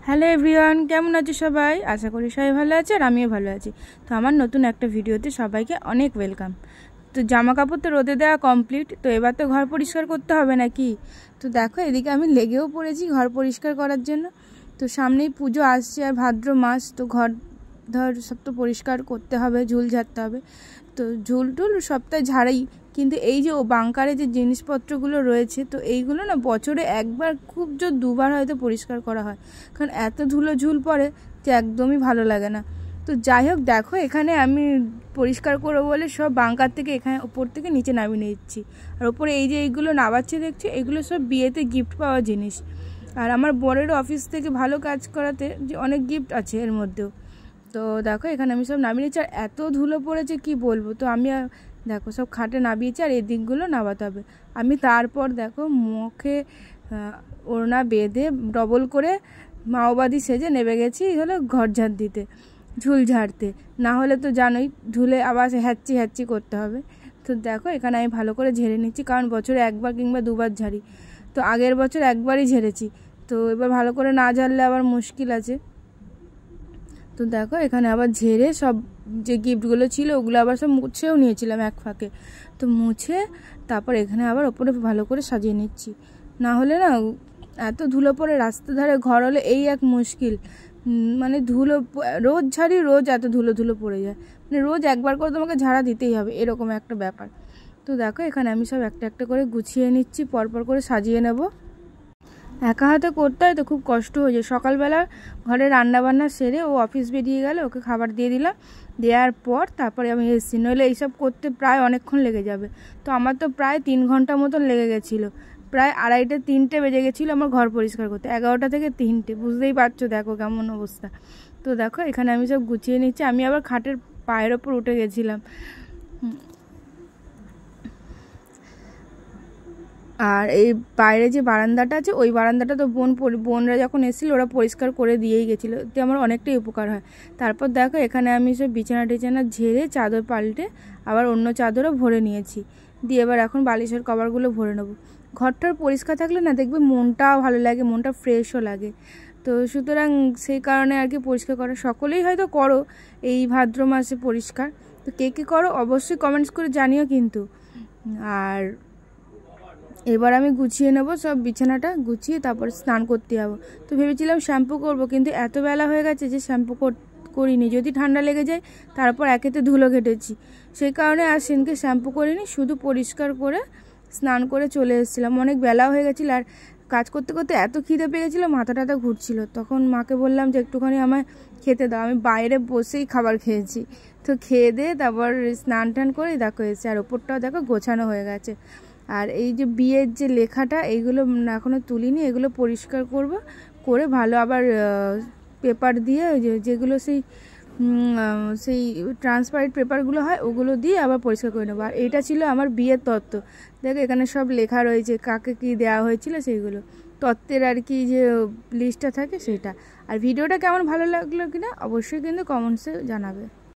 Hello everyone, কেমন আছো সবাই? আশা করি সবাই ভালো আছে আর আমিও ভালো আছি। তো আমার নতুন একটা ভিডিওতে সবাইকে অনেক ওয়েলকাম। তো জামা কাপড় তো রোদে দেওয়া কমপ্লিট, তো এবার তো ঘর পরিষ্কার করতে হবে নাকি। তো দেখো এদিকে আমি লেগেও পড়েছি ঘর পরিষ্কার করার জন্য। তো সামনেই পুজো আসছে আর ভাদ্র মাস, তো ঘর সব তো পরিষ্কার করতে হবে, ঝুল ঝাড়তে হবে। তো ঝুল টুল সপ্তাহে ঝাড়াই, কিন্তু এই যে বাংকারে যে জিনিসপত্রগুলো রয়েছে, তো এইগুলো না বছরে একবার খুব জোর দুবার হয়তো পরিষ্কার করা হয়, কারণ এত ধুলো ঝুল পড়ে যে একদমই ভালো লাগে না। তো যাই হোক, দেখো এখানে আমি পরিষ্কার করবো বলে সব বাংকার থেকে এখানে ওপর থেকে নিচে নামিয়ে নিচ্ছি। আর ওপরে এই যে এইগুলো নামাচ্ছে দেখছি, এগুলো সব বিয়েতে গিফট পাওয়া জিনিস। আর আমার বরের অফিস থেকে ভালো কাজ করাতে যে অনেক গিফট আছে এর মধ্যেও। তো দেখো এখানে আমি সব নামিয়ে নিচ্ছি, আর এত ধুলো পড়েছে কি বলবো। তো আমি দেখো সব খাটে নামিয়েছি, আর এই দিকগুলো নামাতে হবে। আমি তারপর দেখো মুখে ওড়না বেঁধে ডবল করে মাওবাদী সেজে নেমে গেছি হলো ঘর ঝাড় দিতে, ঝুল ঝাড়তে। না হলে তো জানোই ধুলে আবার হ্যাচ্চি হ্যাচ্চি করতে হবে। তো দেখো এখানে আমি ভালো করে ঝেড়ে নিচ্ছি, কারণ বছরে একবার কিংবা দুবার ঝাড়ি। তো আগের বছর একবারই ঝেড়েছি, তো এবার ভালো করে না ঝাড়লে আবার মুশকিল আছে। তো দেখো এখানে আবার ঝেড়ে সব যে গিফটগুলো ছিল ওগুলো আবার সব মুছেও নিয়েছিলাম এক ফাঁকে। তো মুছে তারপর এখানে আবার ওপরে ভালো করে সাজিয়ে নিচ্ছি। না হলে না এত ধুলো পড়ে, রাস্তার ধারে ঘর হলে এই এক মুশকিল, মানে ধুলো রোজ ঝাড়ি রোজ এত ধুলো ধুলো পড়ে যায়, মানে রোজ একবার করে তোমাকে ঝাড়া দিতেই হবে, এরকম একটা ব্যাপার। তো দেখো এখানে আমি সব একটা একটা করে গুছিয়ে নিচ্ছি, পরপর করে সাজিয়ে নেব। একা হাতে করতে হয় তো খুব কষ্ট হয়ে যায়। সকালবেলা ঘরে রান্নাবান্না সেরে ও অফিস বেরিয়ে গেলে, ওকে খাবার দিয়ে দিলাম, দেওয়ার পর তারপরে আমি এসেছি, নইলে এইসব করতে প্রায় অনেকক্ষণ লেগে যাবে। তো আমার তো প্রায় 3 ঘন্টা মতন লেগে গেছিলো, প্রায় 2:30-3টে বেজে গেছিলো আমার ঘর পরিষ্কার করতে, 11টা থেকে 3টে, বুঝতেই পারছো দেখো কেমন অবস্থা। তো দেখো এখানে আমি সব গুছিয়ে নিচ্ছি। আমি আবার খাটের পায়ের ওপর উঠে গেছিলাম। আর এই বাইরে যে বারান্দাটা আছে, ওই বারান্দাটা তো বোনরা যখন এসেছিল ওরা পরিষ্কার করে দিয়েই গেছিলো, তো আমার অনেকটাই উপকার হয়। তারপর দেখো এখানে আমি সব বিছানা টিছানা ঝেড়ে চাদর পাল্টে আবার অন্য চাদরও ভরে নিয়েছি, দিয়ে এবার এখন বালিশের কভারগুলো ভরে নেবো। ঘরটার পরিষ্কার থাকলে না দেখবে মনটাও ভালো লাগে, মনটা ফ্রেশও লাগে। তো সুতরাং সেই কারণে আর কি পরিষ্কার করা, সকলেই হয়তো করো এই ভাদ্র মাসে পরিষ্কার। তো কে কে করো অবশ্যই কমেন্টস করে জানিও কিন্তু। আর এবার আমি গুছিয়ে নেব সব, বিছানাটা গুছিয়ে তারপর স্নান করতে যাবো। তো ভেবেছিলাম শ্যাম্পু করব, কিন্তু এত বেলা হয়ে গেছে যে শ্যাম্পু করিনি, যদি ঠান্ডা লেগে যায়। তারপর একেতে ধুলো ঘেটেছি, সেই কারণে আর সেদিনকে শ্যাম্পু করিনি, শুধু পরিষ্কার করে স্নান করে চলে এসেছিলাম। অনেক বেলা হয়ে গেছিলো, আর কাজ করতে করতে এত খিদে পেয়ে গেছিলো, মাথা টাথা ঘুরছিল। তখন মাকে বললাম যে একটুখানি আমায় খেতে দাও, আমি বাইরে বসেই খাবার খেয়েছি। তো খেয়ে দিয়ে তারপর স্নান টান করে দেখো এসে, আর ওপরটাও দেখো গোছানো হয়ে গেছে। আর এই যে বিয়ের যে লেখাটা, এইগুলো এখনও তুলিনি, এগুলো পরিষ্কার করব, করে ভালো আবার পেপার দিয়ে যেগুলো সেই ট্রান্সপারেন্ট পেপারগুলো হয় ওগুলো দিয়ে আবার পরিষ্কার করে নেবো। আর এইটা ছিল আমার বিয়ের তত্ত্ব, দেখো এখানে সব লেখা রয়েছে কাকে কী দেওয়া হয়েছিল সেইগুলো, তত্ত্বের আর কি যে লিস্টটা থাকে সেটা। আর ভিডিওটা কেমন ভালো লাগলো কিনা অবশ্যই কিন্তু কমেন্টসে জানাবে।